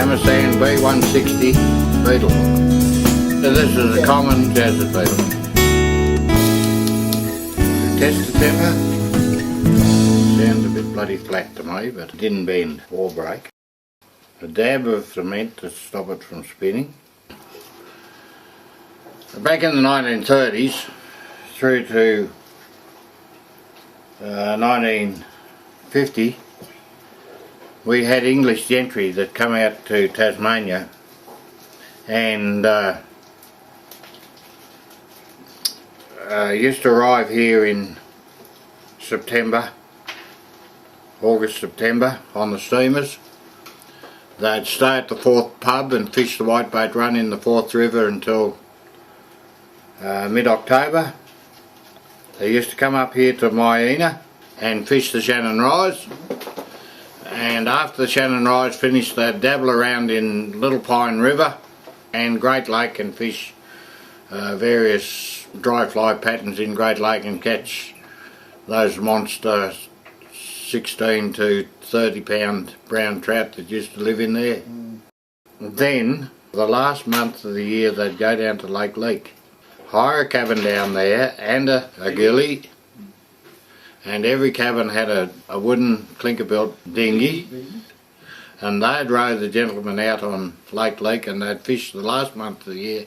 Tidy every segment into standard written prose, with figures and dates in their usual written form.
Tasmanian B160 beetle hook. So this is a common Jassid beetle. Test the temper. Sounds a bit bloody flat to me, but it didn't bend or break. A dab of cement to stop it from spinning. Back in the 1930s through to 1950, we had English gentry that come out to Tasmania and used to arrive here in September, August, September on the steamers. They'd stay at the Forth pub and fish the whitebait run in the Forth River until mid-October. They used to come up here to Myena and fish the Shannon Rise, and after the Shannon Rise finished they'd dabble around in Little Pine River and Great Lake and fish various dry fly patterns in Great Lake and catch those monster 16 to 30 pound brown trout that used to live in there. Then the last month of the year they'd go down to Lake Leak, hire a cabin down there and a gilly, and every cabin had a wooden clinker built dinghy, and they'd row the gentlemen out on Lake Leak and they'd fish the last month of the year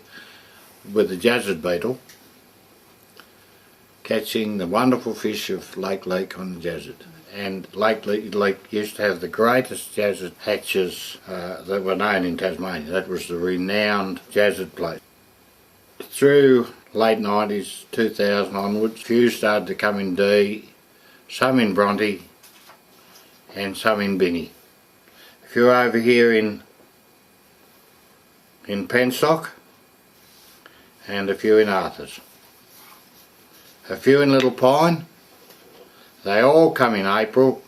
with the Jassid Beetle, catching the wonderful fish of Lake Leak on the Jassid. And Lake Leak used to have the greatest Jassid hatches that were known in Tasmania. That was the renowned Jassid place. Through late 90s, 2000 onwards, few started to come in D, some in Bronte and some in Binny. A few over here in Penstock and a few in Arthurs. A few in Little Pine. They all come in April.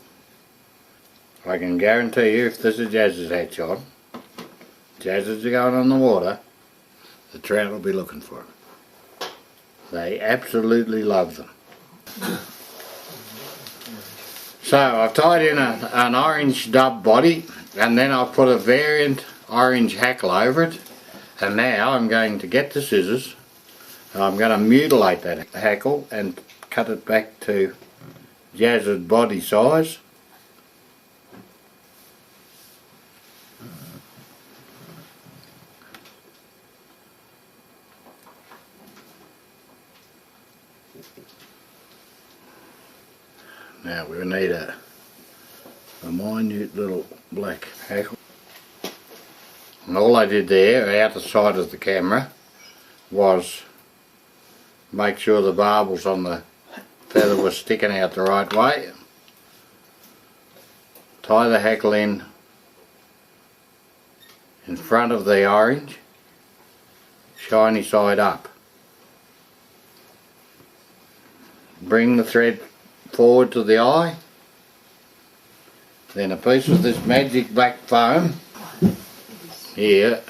I can guarantee you if there's a Jassid hatch on, Jassids are going on the water, the trout will be looking for them. They absolutely love them. So I've tied in an orange dub body, and then I've put a variant orange hackle over it, and now I'm going to get the scissors and I'm going to mutilate that hackle and cut it back to Jassid body size. Now we need a minute little black hackle. And all I did there, out the side of the camera, was make sure the barbels on the feather was sticking out the right way. Tie the hackle in front of the orange, shiny side up. Bring the thread forward to the eye, then a piece of this magic black foam here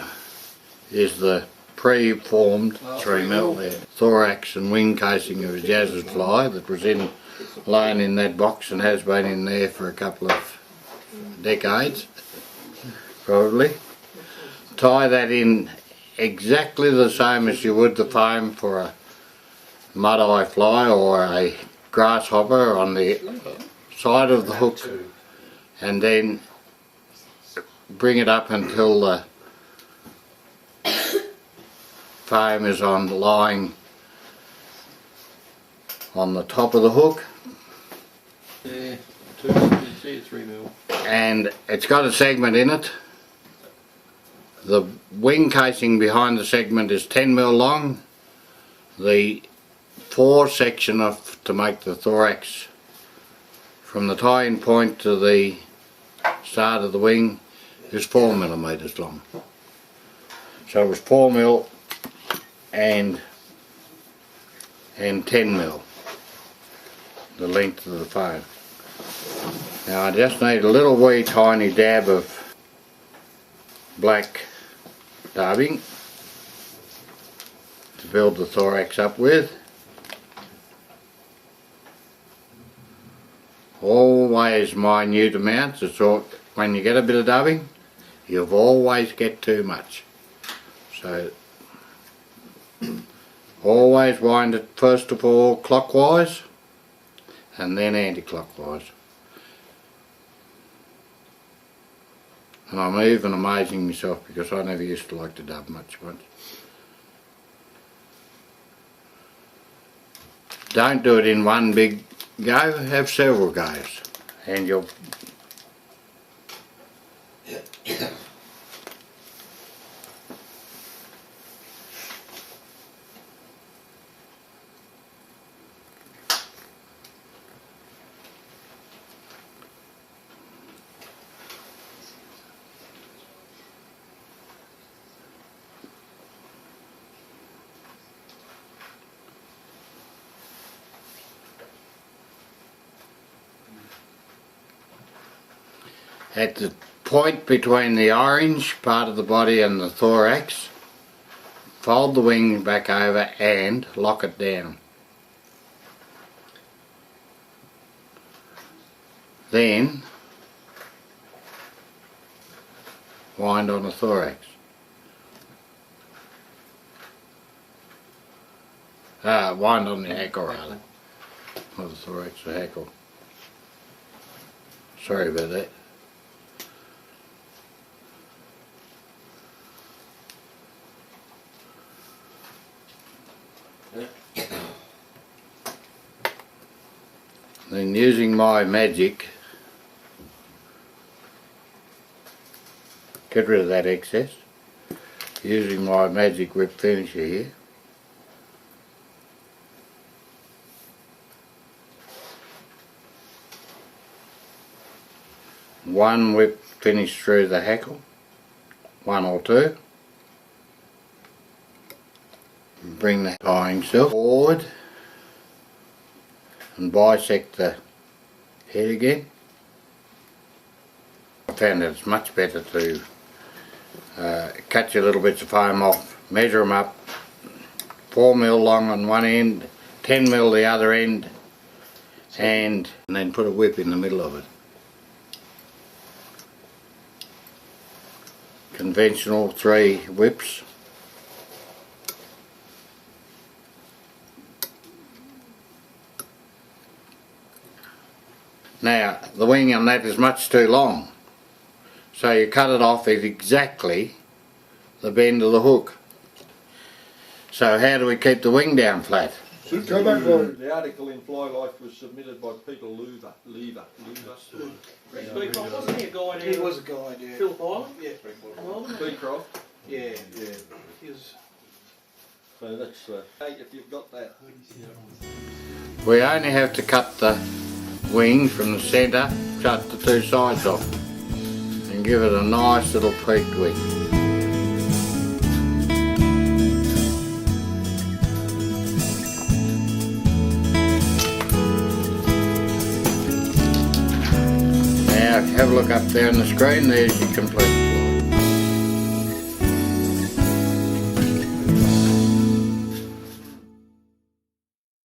is the pre-formed 3mm there, thorax and wing casing of a Jassid fly that was laying in that box and has been in there for a couple of decades probably. Tie that in exactly the same as you would the foam for a mud-eye fly or a grasshopper on the side of the hook, and then bring it up until the foam is lying on the top of the hook. Yeah, 3mm. And it's got a segment in it. The wing casing behind the segment is 10mm long. The fore section to make the thorax from the tie-in point to the start of the wing is 4mm long. So it was 4mm and 10mm, the length of the foam. Now I just need a little wee tiny dab of black dabbing to build the thorax up with. Always minute amounts. It's all, when you get a bit of dubbing, you'll always get too much. So always wind it first of all clockwise and then anti-clockwise. And I'm even amazing myself because I never used to like to dub much once. Don't do it in one big go, have several goes and you'll at the point between the orange part of the body and the thorax, fold the wing back over and lock it down. Then wind on the thorax. Wind on the hackle rather. Not the thorax, the hackle. Sorry about that. Then using my magic, get rid of that excess, using my magic whip finisher here, one whip finish through the hackle, one or two, bring the tying silk forward and bisect the head again. I found that it's much better to cut your little bits of foam off, measure them up, 4mm long on one end, 10mm the other end, and then put a whip in the middle of it. Conventional 3 whips. Now, the wing on that is much too long, so you cut it off at exactly the bend of the hook. So how do we keep the wing down flat? Go back one. The article in Fly Life was submitted by Peter Lever. Wasn't he a guide? He was a guide, yeah. Phil Highland? Yeah. Beecroft. Yeah. Yeah. He was... So that's if you've got that. We only have to cut the wing from the centre, cut the 2 sides off and give it a nice little peaked wing. Now if you have a look up there on the screen, there's your complete